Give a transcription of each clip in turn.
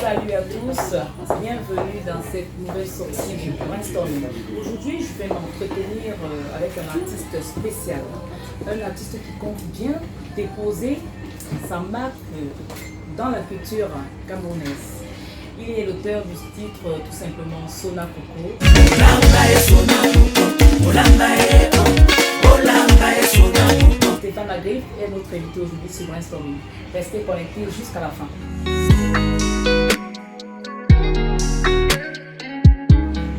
Salut à tous, bienvenue dans cette nouvelle sortie du Brainstorming. Aujourd'hui, je vais m'entretenir avec un artiste spécial, un artiste qui compte bien déposer sa marque dans la culture camerounaise. Il est l'auteur du titre tout simplement Sona Coco. Stéphane Agrif est notre invité aujourd'hui sur Brainstorming. Restez connectés jusqu'à la fin.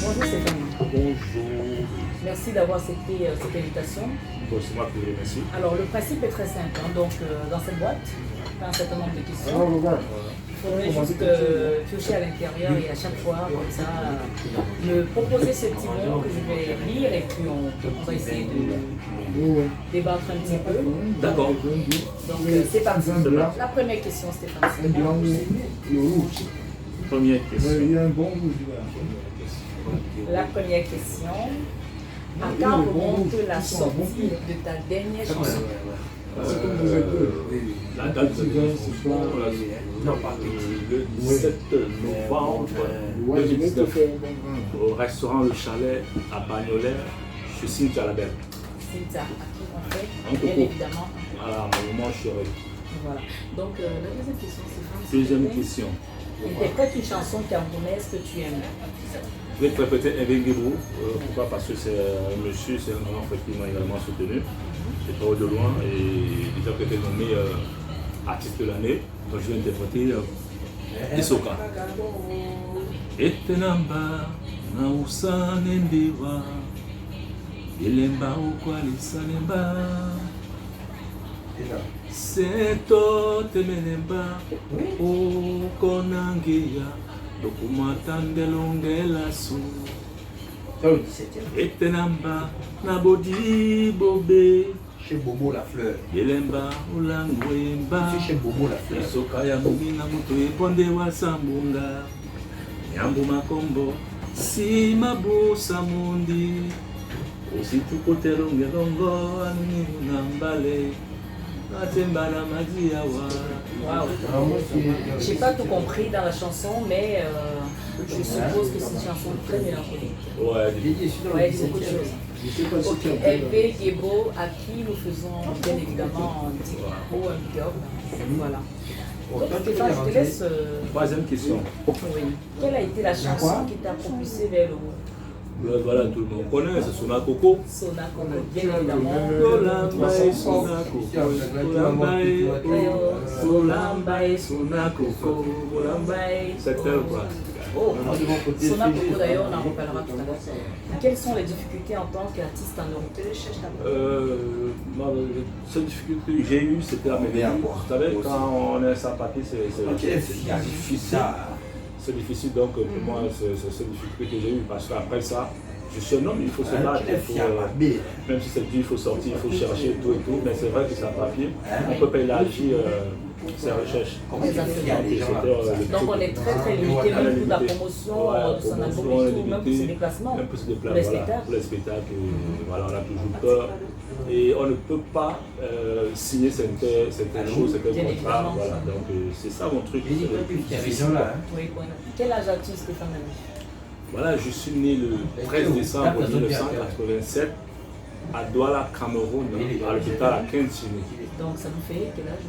Bonjour Stéphane. Bonjour. Merci d'avoir accepté cette invitation. Bon, c'est moi qui vous remercie. Alors le principe est très simple. Donc dans cette boîte, il y a un certain nombre de questions. Il faudrait juste piocher à l'intérieur et à chaque fois, comme ça, me proposer ce petit mot que je vais lire et puis on va essayer de débattre un petit peu. D'accord. Donc c'est parti. La première question, Stéphane. Première question. La première question. À quand remonte la sortie de ta dernière chanson? La date de le 17 novembre 2019 au restaurant Le Chalet à Bagnolet. Je suis Cynthia Labelle. Cynthia, à qui on fait, Un bien coco. évidemment. Voilà, mon moment chéri. Voilà. Donc la deuxième question, Stéphane. Deuxième question. Interprète une chanson camerounaise que tu aimes. Je vais te répéter Evan Guébou. Pourquoi? Parce que c'est un monsieur, c'est un grand frère qui m'a également soutenu. C'est pas de loin et il a été nommé artiste de l'année. Donc je vais interpréter Isoka. Etenamba na usane ndiwa ilemba ukwalisa lemba seto temelemba ukonangia dokumatandelongela su etenamba na bodi bobe Chez Bobo la fleur. yelemba ulangwemba Je suis chez Bobo la fleur. isoka ya mumina mutu eponde wa sambunga nyambu makombo si mabusa mundi usitukutelongelongo anina mbale atembala majiawa. Waouh. J'ai pas tout compris dans la chanson, mais je suppose que c'est une chanson très mélancolique. Ouais, J'ai dit, je suis dans Ouais, le il dit beaucoup de 17e. choses. Je sais pas si Ok, tu as Hervé Guébo, à qui nous faisons bien évidemment un petit coucou, un big up. Voilà. Bon, Donc toi, tu Stéphane, peux je te rentrer. laisse. troisième question. Oui. Quelle a été la chanson qui t'a propulsé vers le haut? Voilà, tout le monde connaît, c'est Sona Coco. Sona Coco, bien évidemment. Solambae, Sona Coco, Solambae, Sona Coco, Solambae. C'est elle quoi. Oh, Moi, de mon côté, Sona c'est- Coco d'ailleurs, on en reparlera tout à l'heure. Quelles sont les difficultés en tant qu'artiste en Europe? La seule difficulté que j'ai eue, c'était la mélodie. Vous savez, quand on est sans papier, c'est difficile. C'est difficile, donc pour moi, c'est la seule difficulté que j'ai eue. Parce qu'après ça, je suis un homme, il faut se battre. Il faut, même si c'est dur, il faut sortir, il faut chercher tout et tout. Mais c'est vrai que sans papier, on ne peut pas élargir ses recherches. Donc on est très limité, même pour la promotion de son album, même pour ses déplacements, même pour ses pour les déplacements, voilà, spectacles. pour les spectacles, voilà, on a toujours peur. Et on ne peut pas signer certaines choses, certains Bien contrats. évidemment. Voilà, donc c'est ça mon truc. J'ai dit, toi, tu es région là. Oui, voilà. Quel âge as-tu, Stéphane Agrif? Voilà, je suis né le 13 décembre 1987 à Douala, Cameroun, à l'hôpital à Kentini. Donc ça vous fait quel âge?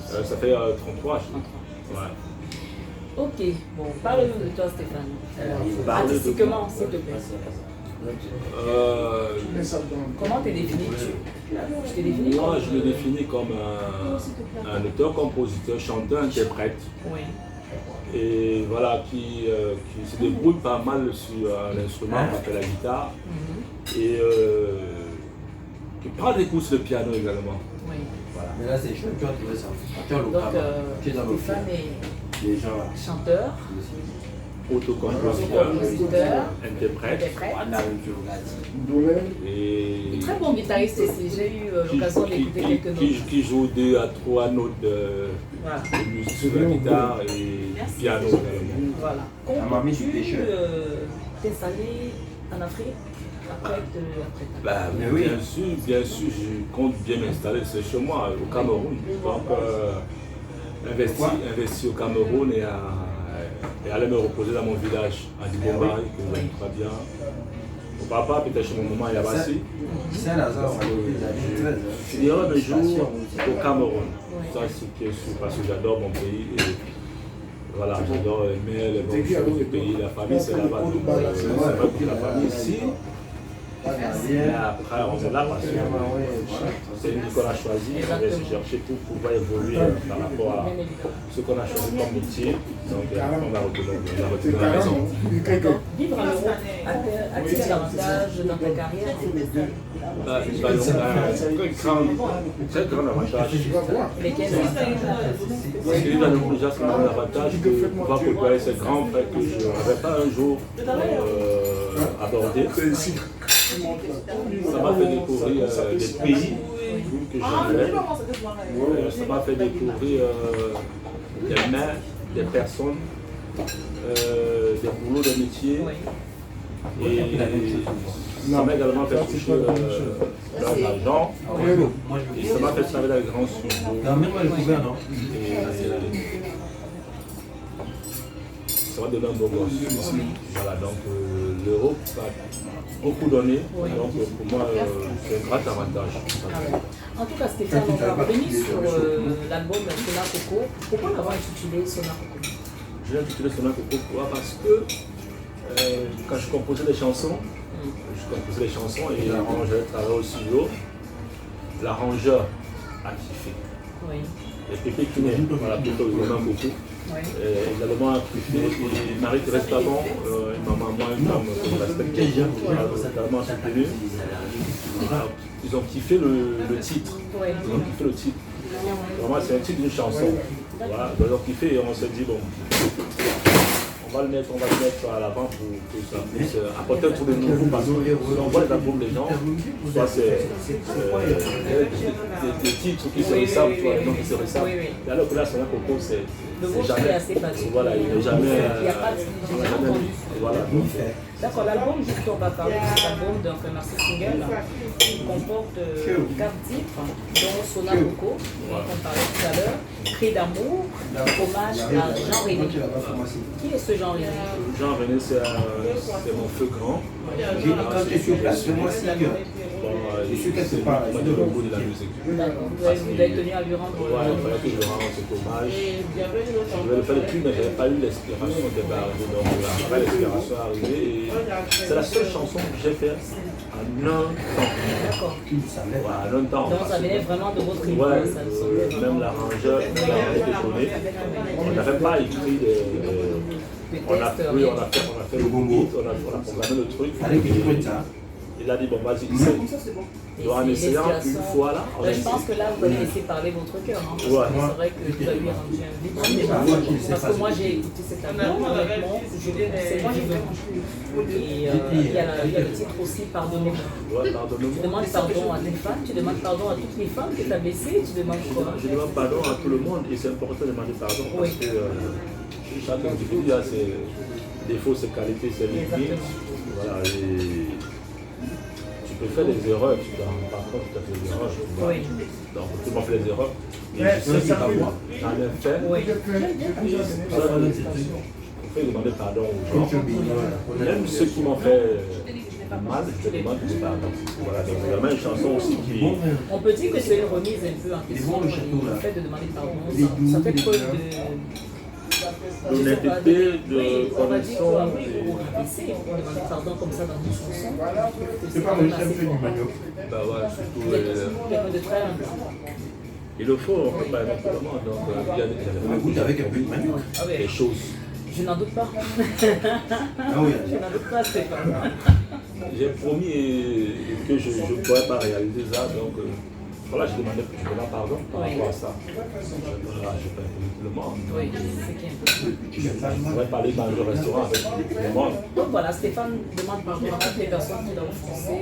Ça fait 33, je crois. Ouais. Ok, bon, parle-nous de toi, Stéphane. Parle de Artistiquement, s'il te plaît. Comment t'es défini? Tu t'es défini Moi, comme, je me définis comme un auteur, compositeur, chanteur, interprète. Oui. Et voilà, qui se débrouille pas mal sur un instrument qu'on appelle la guitare. Et qui prend des cours sur le piano également. Oui. Voilà. Mais là, c'est chaud, toi, tu veux ça. Tu es au Donc, local. Tu es dans le Stéphane est Les gens là. chanteur, Autocompositeur, compositeur, interprète. interprète. Et Très bon guitariste aussi. J'ai eu l'occasion d'écouter quelques notes. qui joue 2 à 3 notes Voilà. de musique sur la guitare et piano également. Voilà. La mamie du Comptes-tu pêcheur. t'installer en Afrique après ta Bah, Mais oui. bien sûr, je compte bien m'installer, c'est chez moi, au Cameroun. Donc, investir au Cameroun et aller me reposer dans mon village à Dibomba, que j'aime très bien. Mon papa, peut-être chez mon maman, il y a Bassi. Je finirai mes jours au Cameroun. Ça, c'est parce que j'adore mon pays. Et voilà, j'adore aimer les bonnes choses du pays. La famille, c'est là-bas. C'est vrai que la famille ici. Et après, on est là parce que c'est une vie qu'on a choisi. On va se chercher pour pouvoir évoluer par rapport à ce qu'on a choisi comme métier. Donc, on va retourner à la maison. Vivre en Europe a-t-il davantage dans ta carrière? Très grand avantage. Lesquels? Parce que vivre en Europe, déjà, c'est un avantage de pouvoir préparer ces grands faits que je n'avais pas un jour abordé. Ça m'a fait découvrir des pays que j'aimerais. Ça m'a fait découvrir des mains, des personnes, des boulots, des métiers. Et ça m'a également fait toucher l'argent. Et ça m'a fait travailler dans les grands sujets. Ça va donner un beau gosse. Voilà, donc l'Europe va beaucoup donner. Donc pour moi, c'est un grand avantage. En tout cas, Stéphane, on va revenir sur l'album Sona Coco. Pourquoi l'avoir intitulé Sona Coco? Je l'ai intitulé Sona Coco parce que quand je composais des chansons, et j'avais travaillé au studio, l'arrangeur a kiffé. Oui. Et Pépé Kiné, voilà, Pépé Sona Coco. Oui. Également kiffé, et Marie-Thérèse Pavon, ma maman, une femme que je respecte, également soutenue. Ils ont kiffé le titre. Oui. Ils ont kiffé le titre. Vraiment, c'est un titre d'une chanson. Voilà, ils ont kiffé et on s'est dit, bon, on va le mettre à l'avant pour que ça puisse apporter un tour de nouveau. Parce qu'on voit les albums des gens, soit c'est des titres qui se ressemblent, toi, des noms qui se ressemblent. Et alors que là, Sona Coco, c'est jamais. Voilà, il n'est jamais. Il n'y a pas de. Voilà. D'accord, l'album, juste on va parler de cet album, donc un maxi single, qui comporte 4 titres, dont Sona Coco, dont on parlait tout à l'heure, Cri d'amour, hommage à Jean René. Qui est ce Jean René? Jean René, c'est mon feu grand. Quand tu es sur place, fais-moi signe. Je suis quelque part. Il m'a donné le goût de la musique. D'accord, vous avez tenu à lui rendre. Ouais, il fallait que je rende cet hommage. Je devais le faire depuis, mais je n'avais pas eu l'inspiration de arriver. Donc après, l'inspiration est arrivée. C'est la seule chanson que j'ai faite en un temps. D'accord. Ouais, en un temps. Donc ça venait vraiment de votre idée. Ouais, même l'arrangeur, il a été étonné. On n'avait pas écrit on a fait le beat, on a programmé le truc. Il a dit, bon, vas-y, essaye. Donc en essayant une fois là. Je pense que là, vous allez laisser parler votre cœur. Hein, parce que c'est vrai que vous avez rendu un vide. Parce que moi, j'ai écouté cet album, honnêtement, c'est moi qui veux. Et il y a le titre aussi, Pardonnez-moi. Ouais, pardonnez-moi. Tu demandes pardon à tes fans, tu demandes pardon à toutes les femmes que tu as blessées, tu demandes quoi? Je demande pardon à tout le monde et c'est important de demander pardon parce que chaque individu a ses défauts, ses qualités, ses limites. Voilà, et tu peux faire des erreurs, tu te rends pas compte que tu as fait des erreurs. Oui. Donc tout le monde fait des erreurs. Et je sais que pas moi, j'en ai fait. Oui. Il faut demander pardon aux gens. Même ceux qui m'ont fait mal, je demande pardon. Voilà, donc il y a même une chanson aussi qui. On peut dire que c'est une remise un peu en question. Le fait de demander pardon, ça fait preuve de. L'honnêteté, de on va dire connaissance. pour rabaisser, on demande pardon comme ça dans une chanson. C'est pas moi, j'ai fait du manioc. Bah ouais, surtout. Quelqu'un de très humble. Il le faut, on ne peut pas aimer tout le monde. Donc il y a On goûte avec un peu de manioc. des choses. Je n'en doute pas. Ah oui. Je n'en doute pas, Stéphane. J'ai promis que je ne pourrais pas réaliser ça. Donc voilà, je demande pardon par rapport à ça. Voilà, je peux aimer tout le monde. Oui, c'est qui est un peu. Je pourrais parler dans le restaurant avec tout le monde. Donc voilà, Stéphane demande pardon à toutes les personnes qui l'ont offensé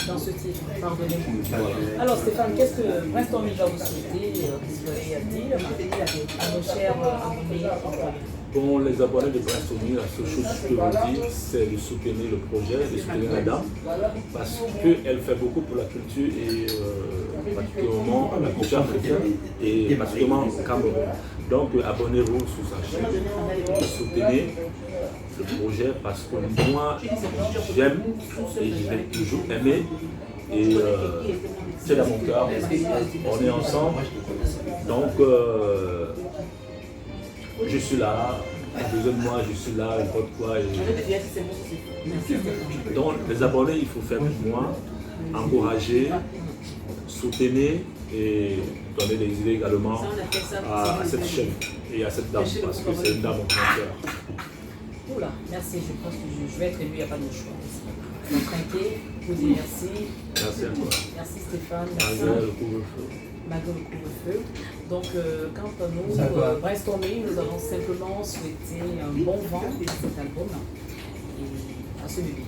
dans ce titre. Pardonnez-moi. Alors Stéphane, qu'est-ce que Brainstorming va vous souhaiter? Qu'est-ce que vous avez à dire à nos chers abonnés? Pour les abonnés de Brainstorming, la seule chose que je peux vous dire, c'est de soutenir le projet, de soutenir la dame, parce qu'elle fait beaucoup pour la culture et particulièrement la culture africaine et particulièrement au Cameroun. Donc abonnez-vous sur sa chaîne, soutenez le projet parce que moi j'aime et je vais toujours aimer et c'est dans mon cœur, on est ensemble. Donc je suis là, besoin de moi, je suis là, n'importe quoi. Donc les abonnés, il faut faire pour moi, encourager, soutenir et donner des idées également à cette chaîne et à cette dame, parce que c'est une dame au grand cœur. Oula, merci, je pense que je vais être élu, il n'y a pas de choix. Donc trinquer, vous dire merci. Merci à toi. Merci Stéphane, merci. Malgré le couvre-feu. Malgré le couvre-feu. Donc quant à nous, Brainstorming, nous avons simplement souhaité un bon vent à cet album et à ce bébé.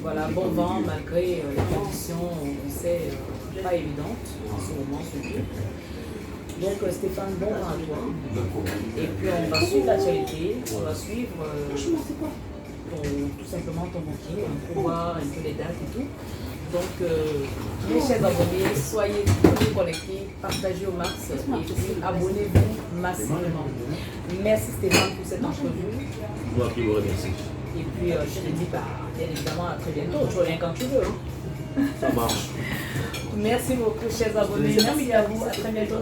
Voilà, bon vent malgré les conditions, on sait, pas évidentes en ce moment, celui. Donc Stéphane, bon vent à toi. Et puis on va suivre l'actualité, on va suivre tout simplement ton booking pour voir un peu les dates et tout. Donc mes chers abonnés, soyez tous connectés, partagez au max et puis abonnez-vous massivement. Merci Stéphane pour cette entrevue. Moi qui vous remercie. Et puis je te dis bien évidemment à très bientôt, tu reviens quand tu veux. Ça marche. Merci beaucoup chers abonnés, merci à vous, à très bientôt.